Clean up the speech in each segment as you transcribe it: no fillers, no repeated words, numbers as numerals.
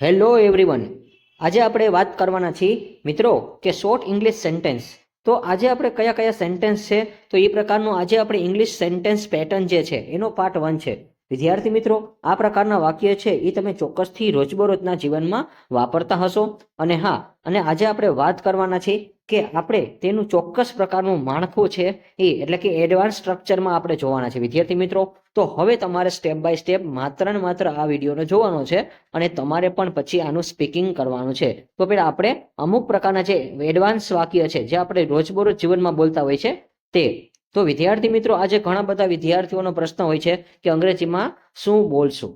Hello everyone, આજે આપણે વાત કરવાના છીએ મિત્રો કે શોર્ટ ઇંગ્લિશ સેન્ટેન્સ. તો આજે આપણે કયા કયા સેન્ટેન્સ છે તો એ પ્રકારનું આજે આપણે ઇંગ્લિશ સેન્ટેન્સ પેટર્ન જે છે એનો પાર્ટ 1 છે. વિદ્યાર્થી મિત્રો, આ પ્રકારના વાક્ય છે એ તમે ચોક્કસથી રોજબરોજના જીવનમાં વાપરતા હશો. અને અને આજે આપણે વાત કરવાના છીએ કે આપણે તેનું ચોક્કસ પ્રકારનું માળખું છે એટલે કે એડવાન્સ સ્ટ્રક્ચરમાં આપણે જોવાના છે. વિદ્યાર્થી મિત્રો, તો હવે તમારે સ્ટેપ બાય સ્ટેપ માત્ર ને માત્ર આ વિડીયોને જોવાનો છે અને તમારે પણ પછી આનું સ્પીકિંગ કરવાનું છે. તો પહેલા આપણે અમુક પ્રકારના જે એડવાન્સ વાક્ય છે જે આપણે રોજબરોજ જીવનમાં બોલતા હોય છે તે. તો વિદ્યાર્થી મિત્રો, આજે ઘણા બધા વિદ્યાર્થીઓનો પ્રશ્ન હોય છે કે અંગ્રેજીમાં શું બોલશું.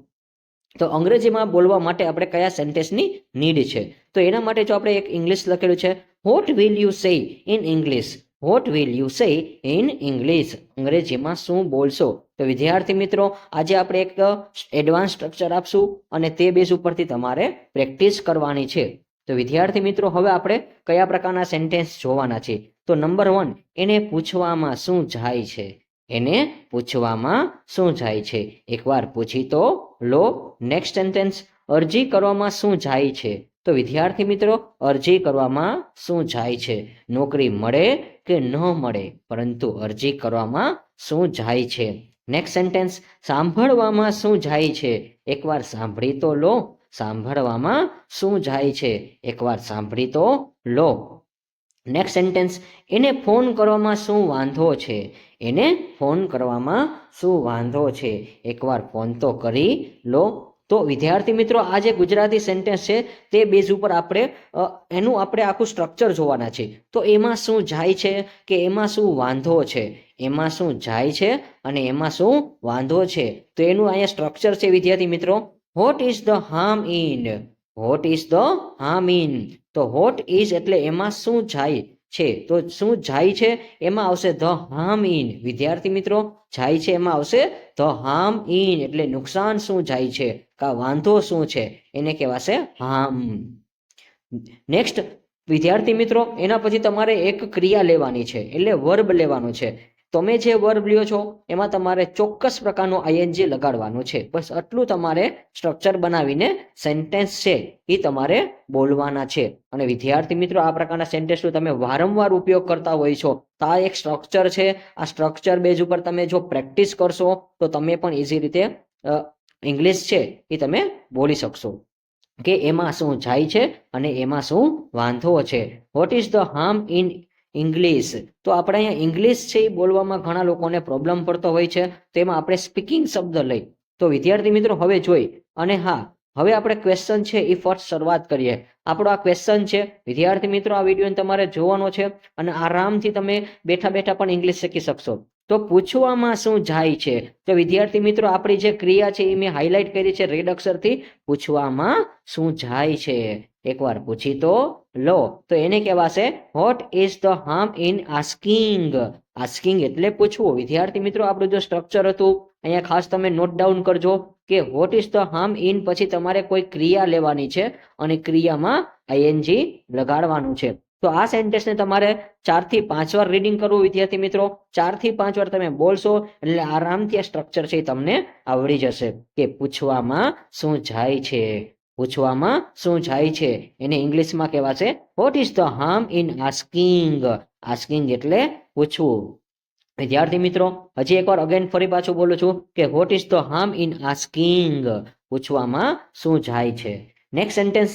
તો અંગ્રેજીમાં બોલવા માટે આપણે કયા સેન્ટેન્સની નીડ છે. તો એના માટે જો આપણે એક ઇંગ્લિશ લખેલું છે, what will you say in English. What will you say in English. અંગ્રેજીમાં શું બોલશો. તો વિદ્યાર્થી મિત્રો, આજે આપણે એક એડવાન્સ સ્ટ્રક્ચર આપશું અને તે બેઝ ઉપરથી તમારે પ્રેક્ટિસ કરવાની છે. તો વિદ્યાર્થી મિત્રો, હવે આપણે કયા પ્રકારના સેન્ટેન્સ જોવાના છે. તો નંબર 1, એને પૂછવામાં શું જાય છે. એને પૂછવામાં શું જાય છે. એકવાર પૂછી તો લો. નેક્સ્ટ સેન્ટેન્સ, અરજી કરવામાં શું જાય છે. તો વિદ્યાર્થી મિત્રો, અરજી કરવામાં શું જાય છે. નોકરી મળે કે ન મળે, પરંતુ અરજી કરવામાં શું જાય છે. નેક્સ્ટ સેન્ટેન્સ, સાંભળવામાં શું જાય છે. એકવાર સાંભળી તો લો. સાંભળવામાં શું જાય છે. એકવાર સાંભળી તો લો. નેક્સ્ટ સેન્ટેન્સ, એને ફોન કરવામાં શું વાંધો છે. એને ફોન કરવામાં શું વાંધો છે. એકવાર ફોન તો કરી લો. તો વિદ્યાર્થી મિત્રો, આ જે ગુજરાતી સેન્ટેન્સ છે તે બેઝ ઉપર આપણે એનું આપણે આખું સ્ટ્રક્ચર જોવાના છે. તો એમાં શું જાય છે કે એમાં શું વાંધો છે. એમાં શું જાય છે અને એમાં શું વાંધો છે. તો એનું અહીંયા સ્ટ્રક્ચર છે વિદ્યાર્થી મિત્રો, vote is the harm in. Vote is the harm in. તો વોટ ઇઝ એટલે એમાં શું જાય છે. તો શું જાય છે એમાં આવશે ધ હાર્મ ઇન. વિદ્યાર્થી મિત્રો, જાય છે એમાં આવશે ધ હાર્મ ઇન એટલે નુકસાન શું જાય છે કા વાંધો શું છે એને કહેવાશે હાર્મ. નેક્સ્ટ વિદ્યાર્થી મિત્રો, એના પછી તમારે એક ક્રિયા લેવાની છે એટલે વર્બ લેવાનું છે. તમે જે વર્બ લ્યો છો એમાં તમારે ચોક્કસ પ્રકારનું આઈએનજી લગાડવાનું છે. બસ આટલું તમારે સ્ટ્રક્ચર બનાવીને સેન્ટેન્સ છે એ તમારે બોલવાના છે. અને વિદ્યાર્થી મિત્રો, આ પ્રકારના સેન્ટેન્સનો તમે વારંવાર ઉપયોગ કરતા હોય છો. તો આ એક સ્ટ્રક્ચર છે. આ સ્ટ્રક્ચર બેઝ ઉપર તમે જો પ્રેક્ટિસ કરશો તો તમે પણ ઇઝી રીતે ઇંગ્લિશ છે એ તમે બોલી શકશો કે એમાં શું જાય છે અને એમાં શું વાંધો છે. What is the harm in English. તો આપણે અહીંયા ઇંગ્લિશ છે એ બોલવામાં ઘણા લોકોને પ્રોબ્લેમ પડતો હોય છે. તેમાં આપણે સ્પીકિંગ શબ્દ લઈ. તો વિદ્યાર્થી મિત્રો, હવે જોઈ અને હવે આપણે ક્વેશ્ચન છે એ ફર્સ્ટ શરૂઆત કરીએ. આપણો આ ક્વેશ્ચન છે વિદ્યાર્થી મિત્રો, આ વિડીયો તમારે જોવાનો છે અને આરામથી તમે બેઠા બેઠા પણ ઇંગ્લિશ શીખી શકશો. તો પૂછવામાં શું જાય છે. તો વિદ્યાર્થી મિત્રો, આપણી જે ક્રિયા છે એ મેં હાઇલાઇટ કરી છે રેડ અક્ષરથી. પૂછવામાં શું જાય છે. એકવાર પૂછી તો લો. તો એને કહેવાશે vote is the harm in asking. Asking એટલે પૂછવું. વિદ્યાર્થી મિત્રો, આપણું જો સ્ટ્રક્ચર હતું અહીંયા ખાસ તમે નોટ ડાઉન કરજો કે what is the harm in પછી તમારે કોઈ ક્રિયા લેવાની છે અને ક્રિયામાં આઈએનજી લગાડવાનું છે. તો આ સેન્ટેન્સને તમારે 4 થી 5 વાર રીડિંગ કરવું વિદ્યાર્થી મિત્રો. 4 થી 5 વાર તમે બોલશો એટલે આરામથી આ સ્ટ્રક્ચર છે તમને આવડી જશે કે પૂછવામાં શું જાય છે. પૂછવામાં શું જાય છે એને ઇંગ્લિશમાં કહેવાશે vote is the harm in asking. Asking એટલે પૂછવું. વિદ્યાર્થી મિત્રો, હજી એકવાર અગેન ફરી પાછું બોલું છું કે what is the harm in asking. પૂછવામાં શું જાય છે. નેક્સ્ટ સેન્ટેન્સ,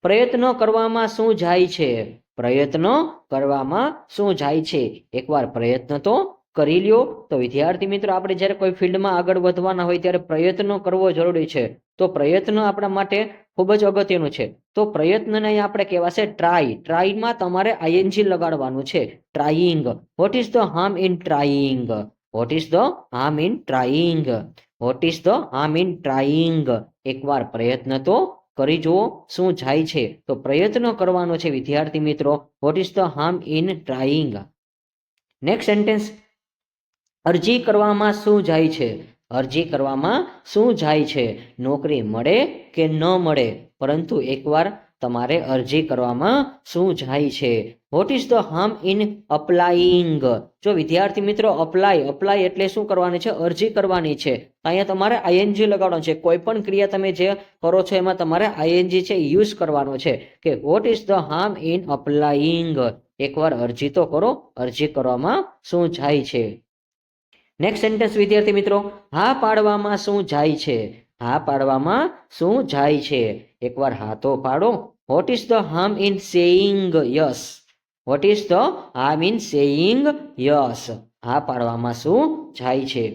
પ્રયત્ન કરવામાં શું જાય છે. પ્રયત્ન કરવામાં શું જાય છે. એકવાર પ્રયત્ન તો કરી લ્યો. તો વિદ્યાર્થી મિત્રો, આપણે જ્યારે કોઈ ફિલ્ડમાં આગળ વધવાના હોય ત્યારે પ્રયત્ન કરવો જરૂરી છે. તો પ્રયત્ન આપણા માટે ખૂબ જ અગત્યનું છે. તો પ્રયત્નને અહીંયા આપણે કહેવાશે ટ્રાય. ટ્રાયમાં તમારે આઈએનજી લગાડવાનું છે. Trying. Vote is the harm in trying. Vote is the harm in trying. Vote is the harm in trying. એકવાર પ્રયત્ન તો કરી જુઓ શું જાય છે. તો પ્રયત્ન કરવાનો છે વિદ્યાર્થી મિત્રો. Vote is the harm in trying. Next sentence, અરજી કરવામાં શું જાય છે. અરજી કરવામાં શું જાય છે. નોકરી મળે કે ન મળે, પરંતુ એકવાર તમારે અરજી કરવામાં શું જાય છે? What is the harm in applying? જો વિદ્યાર્થી મિત્રો અપ્લાય એટલે શું કરવાની છે? અરજી કરવાની છે. અહીંયા તમારે આઈએનજી લગાડવાનું છે. કોઈ પણ ક્રિયા તમે જે કરો છો એમાં તમારે આઈએનજી છે યુઝ કરવાનો છે કે what is the harm in applying? એકવાર અરજી તો કરો, અરજી કરવામાં શું જાય છે? નેક્સ્ટ સેન્ટેન્સ વિદ્યાર્થી મિત્રો, હા પાડવામાં શું જાય છે? હા પાડવામાં શું જાય છે? એકવાર હા તો પાડો. What is the harm in saying yes? What is the harm in saying yes? હા પાડવામાં શું જાય છે?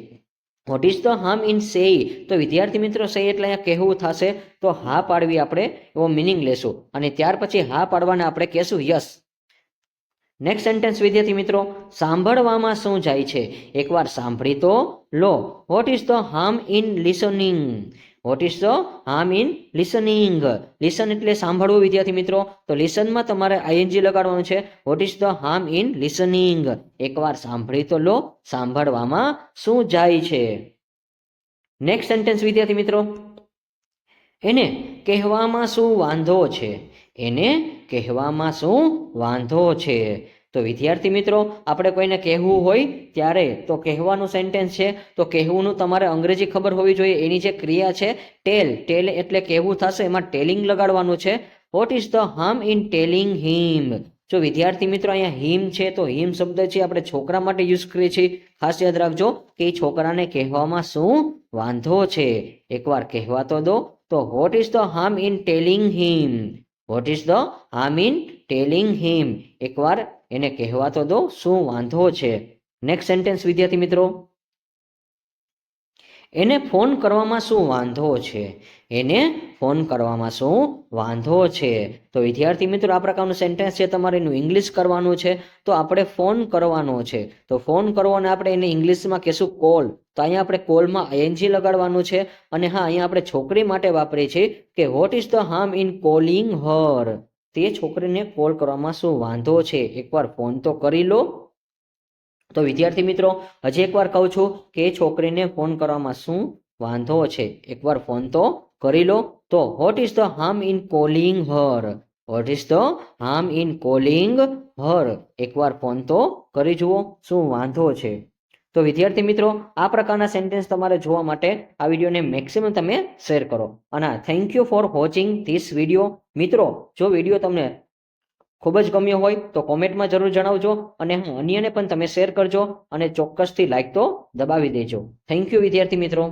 What is the harm in say? તો વિદ્યાર્થી મિત્રો સેઈ એટલે અહીંયા કહેવું થશે, તો હા પાડવી આપણે એવો મિનિંગ લેશું અને ત્યાર પછી હા પાડવાને આપણે કહેશું યસ. નેક્સ્ટ સેન્ટેન્સ વિદ્યાર્થી મિત્રો, સાંભળવામાં શું જાય છે? એકવાર સાંભળી તો લો. What is the harm in listening? What is the harm in listening? Listen એટલે સાંભળવું વિદ્યાર્થી મિત્રો, તો લિસનમાં તમારે આઈએનજી લગાડવાનું છે. What is the harm in listening? એકવાર સાંભળી તો લો, સાંભળવામાં શું જાય છે? નેક્સ્ટ સેન્ટેન્સ વિદ્યાર્થી મિત્રો, એને કહેવામાં શું વાંધો છે? એને કહેવામાં શું વાંધો છે? તો વિદ્યાર્થી મિત્રો આપણે કોઈને કહેવું હોય ત્યારે તો કહેવાનું સેન્ટેન્સ છે, તો કહેવુંનું તમારે અંગ્રેજી ખબર હોવી જોઈએ. એની જે ક્રિયા છે ટેલ એટલે કહેવું થશે, એમાં ટેલિંગ લગાડવાનું છે. What is the harm in telling him? જો વિદ્યાર્થી મિત્રો અહીંયા હિમ છે તો હિમ શબ્દ છે આપણે છોકરા માટે યુઝ કરીએ છીએ. ખાસ યાદ રાખજો કે એ છોકરાને કહેવામાં શું વાંધો છે? એકવાર કહેવા તો દો. તો what is the harm in telling him? What is the harm in telling him? એકવાર એને કહેવા તો દો શું વાંધો છે? નેક્સ્ટ સેન્ટેન્સ વિદ્યાર્થી મિત્રો, એને ફોન કરવામાં શું વાંધો છે? એને ફોન કરવામાં શું વાંધો છે? તો વિદ્યાર્થી મિત્રો આ પ્રકારનું સેન્ટેન્સ છે, તમારે એનું ઇંગ્લિશ કરવાનું છે. તો આપણે ફોન કરવાનો છે, તો ફોન કરવાને આપણે એને ઇંગ્લિશમાં કહેશું કોલ. તો અહીંયા આપણે કોલમાં આઈએનજી લગાડવાનું છે. અને હા અહીંયા આપણે છોકરી માટે વાપરીએ છીએ કે what is the harm in calling her? તે છોકરીને કોલ કરવામાં શું વાંધો છે? એકવાર ફોન તો કરી લો. તો વિદ્યાર્થી મિત્રો હજી એકવાર કહું છું કે છોકરીને ફોન કરવામાં શું વાંધો છે? એકવાર ફોન તો કરી લો. તો what is the harm in calling her? What is the harm in calling her? એકવાર ફોન તો કરી જુઓ શું વાંધો છે? તો વિદ્યાર્થી મિત્રો આ પ્રકારના સેન્ટેન્સ તમારે જોવા માટે આ વિડીયોને મેક્સિમમ તમે શેર કરો. અને thank you for watching this video. મિત્રો જો વિડીયો તમને ખૂબ જ ગમ્યો હોય તો કોમેન્ટમાં જરૂર જણાવજો અને અન્યને પણ તમે શેર કરજો અને ચોક્કસથી લાઈક તો દબાવી દેજો. થેન્ક યુ વિદ્યાર્થી મિત્રો.